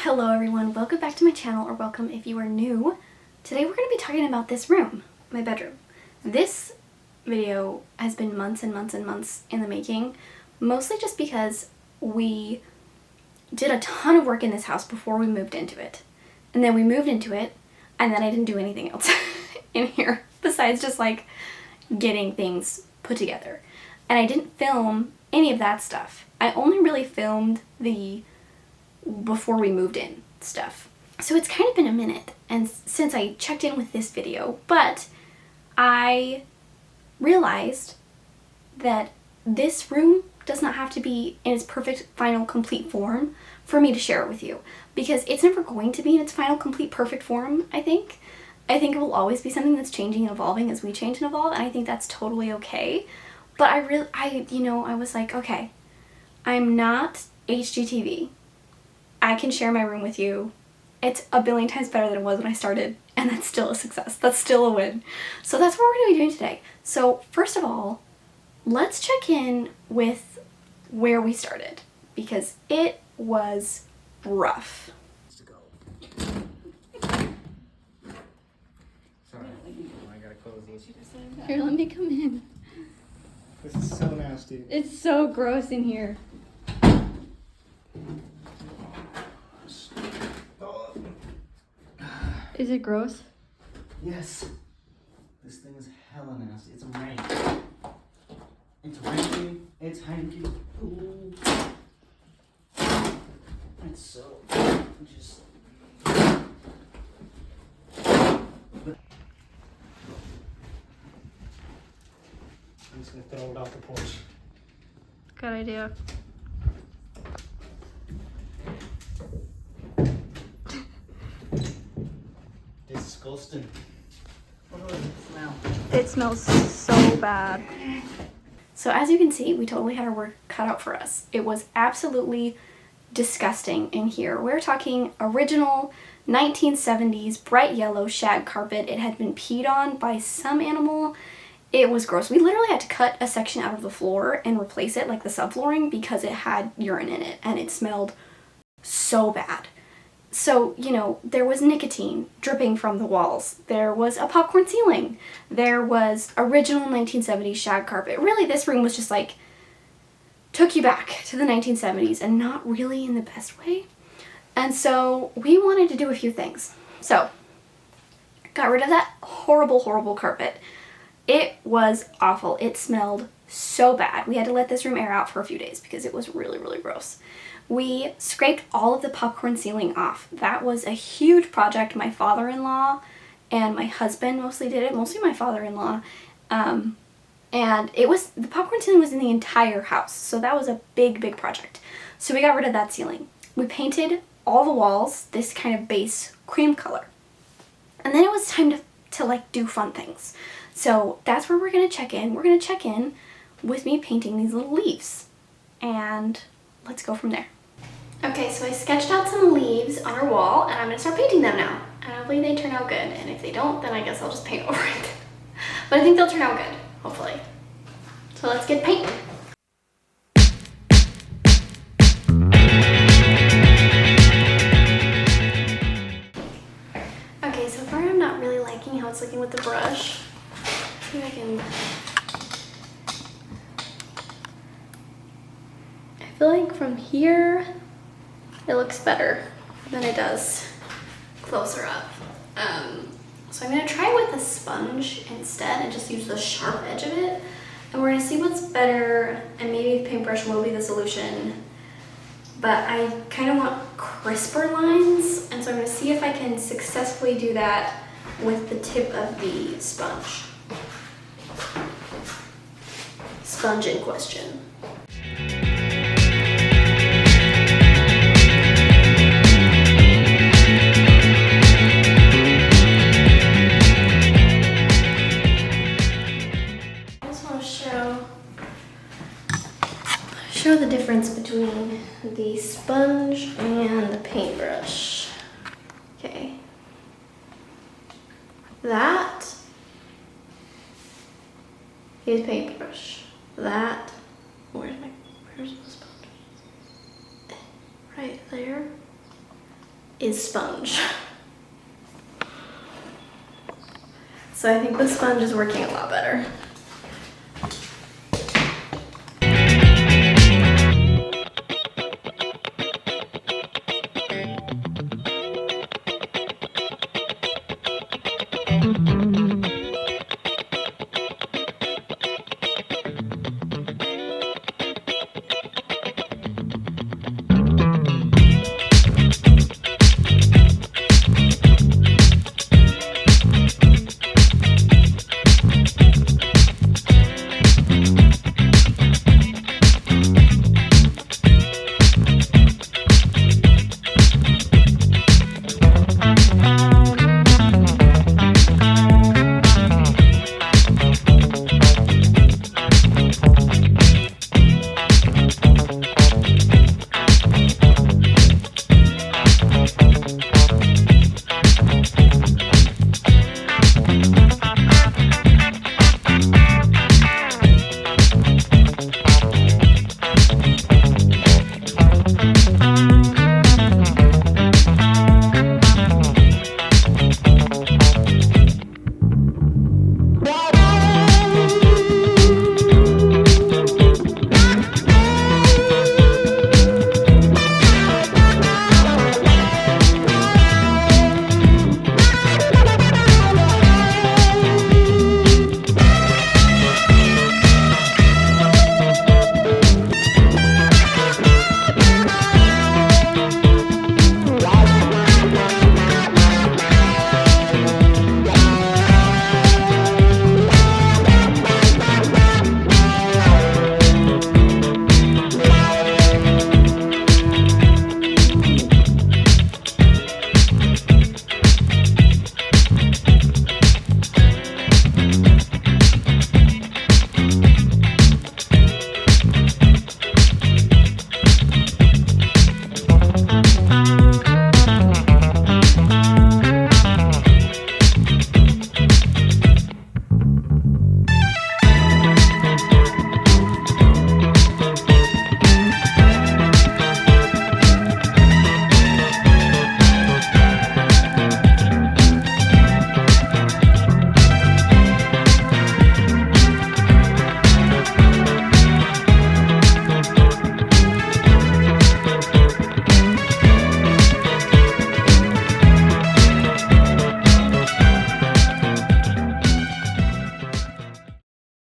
Hello everyone, welcome back to my channel, or welcome if you are new. Today we're going to be talking about this room, my bedroom. This video has been months and months and months in the making, mostly just because we did a ton of work in this house before we moved into it. And then we moved into it, and then I didn't do anything else in here besides just like getting things put together. And I didn't film any of that stuff. I only really filmed the before we moved in stuff. So it's kind of been a minute and since I checked in with this video, but I realized that this room does not have to be in its perfect, final, complete form for me to share it with you, because it's never going to be in its final, complete, perfect form, I think. I think it will always be something that's changing and evolving as we change and evolve, and I think that's totally okay. But I was like, okay, I'm not HGTV. I can share my room with you. It's a billion times better than it was when I started, and that's still a success. That's still a win. So that's what we're going to be doing today. So first of all, let's check in with where we started, because it was rough. Sorry, I gotta close these. Here, let me come in. This is so nasty. It's so gross in here. Is it gross? Yes. This thing is hella nasty. It's rank. It's ranky. It's hanky. Ooh. It's so just. I'm just gonna throw it off the porch. Good idea. Disgusting. What does it smell? It smells so bad. So as you can see, we totally had our work cut out for us. It was absolutely disgusting in here. We're talking original 1970s bright yellow shag carpet. It had been peed on by some animal. It was gross. We literally had to cut a section out of the floor and replace it, like the subflooring, because it had urine in it and it smelled so bad. So, you know, there was nicotine dripping from the walls. There was a popcorn ceiling. There was original 1970s shag carpet. Really, this room was just like, took you back to the 1970s, and not really in the best way. And so we wanted to do a few things. So, got rid of that horrible, horrible carpet. It was awful. It smelled so bad. We had to let this room air out for a few days because it was really, really gross. We scraped all of the popcorn ceiling off. That was a huge project. My father-in-law and my husband mostly did it, mostly my father-in-law. And the popcorn ceiling was in the entire house, so that was a big, big project. So we got rid of that ceiling. We painted all the walls this kind of base cream color. And then it was time to like do fun things. So that's where we're gonna check in. We're gonna check in with me painting these little leaves. And let's go from there. Okay, so I sketched out some leaves on our wall, and I'm gonna start painting them now. And hopefully they turn out good, and if they don't, then I guess I'll just paint over it. But I think they'll turn out good, hopefully. So let's get painting. Okay, so far I'm not really liking how it's looking with the brush. See if I can... I feel like from here, it looks better than it does closer up. So I'm gonna try with a sponge instead and just use the sharp edge of it. And we're gonna see what's better, and maybe the paintbrush will be the solution. But I kind of want crisper lines, and so I'm gonna see if I can successfully do that with the tip of the sponge. Sponge in question. Show the difference between the sponge and the paintbrush. Okay. That is paintbrush. That, where's the sponge? Right there. is sponge. So I think the sponge is working a lot better.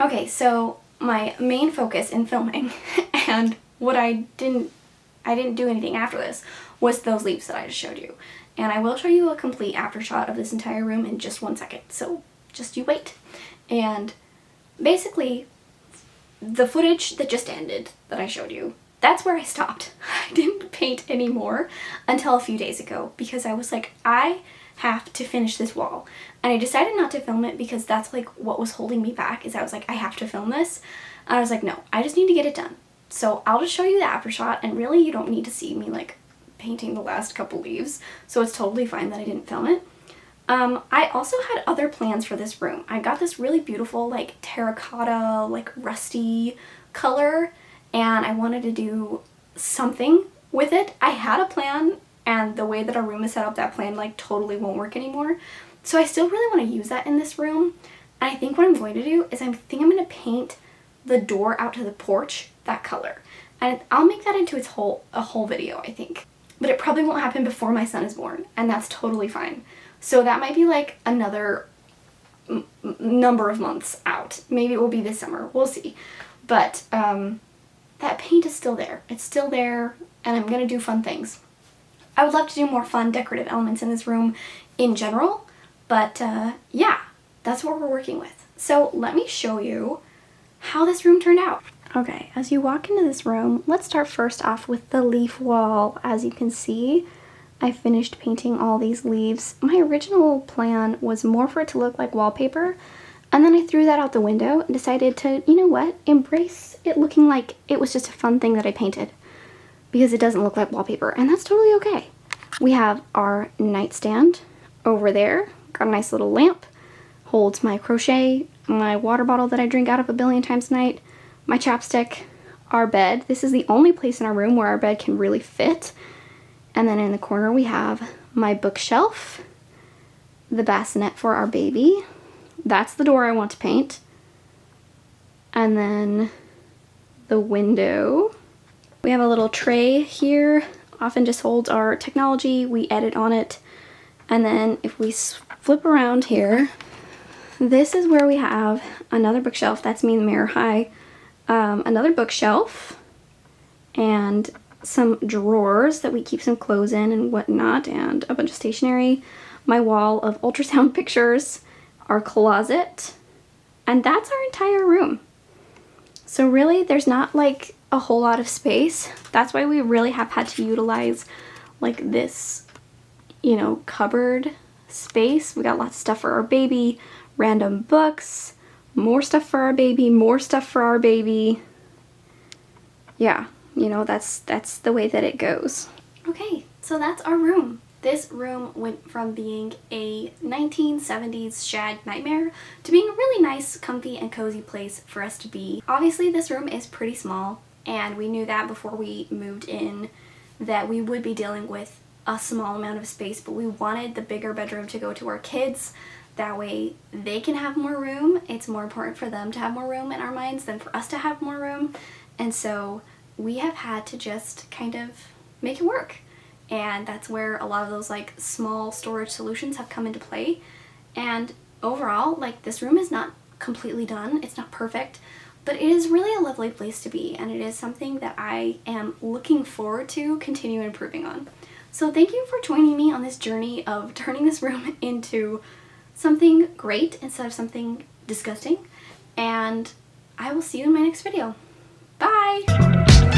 Okay, so my main focus in filming and what I didn't do anything after this was those leaves that I just showed you. And I will show you a complete after shot of this entire room in just 1 second, so just you wait. And basically, the footage that just ended that I showed you, that's where I stopped. I didn't paint anymore until a few days ago because I was like, I have to finish this wall. And I decided not to film it because that's like what was holding me back, is I was like, I have to film this. And I was like, no, I just need to get it done. So I'll just show you the after shot, and really you don't need to see me like painting the last couple leaves, so it's totally fine that I didn't film it. I also had other plans for this room. I got this really beautiful like terracotta, like rusty color, and I wanted to do something with it. I had a plan, and the way that our room is set up, that plan like totally won't work anymore. So I still really want to use that in this room. And I think what I'm going to do is I think I'm going to paint the door out to the porch that color. And I'll make that into a whole video, I think. But it probably won't happen before my son is born, and that's totally fine. So that might be like another number of months out. Maybe it will be this summer. We'll see. But that paint is still there. It's still there, and I'm going to do fun things. I would love to do more fun decorative elements in this room in general, but yeah, that's what we're working with. So let me show you how this room turned out. Okay, as you walk into this room, let's start first off with the leaf wall. As you can see, I finished painting all these leaves. My original plan was more for it to look like wallpaper, and then I threw that out the window and decided to, you know what, embrace it looking like it was just a fun thing that I painted, because it doesn't look like wallpaper, and that's totally okay. We have our nightstand over there, got a nice little lamp, holds my crochet, my water bottle that I drink out of a billion times a night, my chapstick, our bed. This is the only place in our room where our bed can really fit. And then in the corner we have my bookshelf, the bassinet for our baby. That's the door I want to paint. And then the window. We have a little tray here, often just holds our technology. We edit on it. And then if we flip around here, this is where we have another bookshelf. That's me in the mirror. Hi. Another bookshelf and some drawers that we keep some clothes in and whatnot, and a bunch of stationery. My wall of ultrasound pictures, our closet, and that's our entire room. So really, there's not like a whole lot of space. That's why we really have had to utilize like this, you know, cupboard space. We got lots of stuff for our baby, random books, more stuff for our baby, more stuff for our baby. Yeah, you know, that's the way that it goes. Okay, so that's our room. This room went from being a 1970s shag nightmare to being a really nice, comfy, and cozy place for us to be. Obviously, this room is pretty small, and we knew that before we moved in that we would be dealing with a small amount of space, but we wanted the bigger bedroom to go to our kids. That way they can have more room. It's more important for them to have more room in our minds than for us to have more room. And so we have had to just kind of make it work. And that's where a lot of those like small storage solutions have come into play. And overall, like, this room is not completely done. It's not perfect, but it is really a lovely place to be. And it is something that I am looking forward to continue improving on. So thank you for joining me on this journey of turning this room into something great instead of something disgusting. And I will see you in my next video. Bye!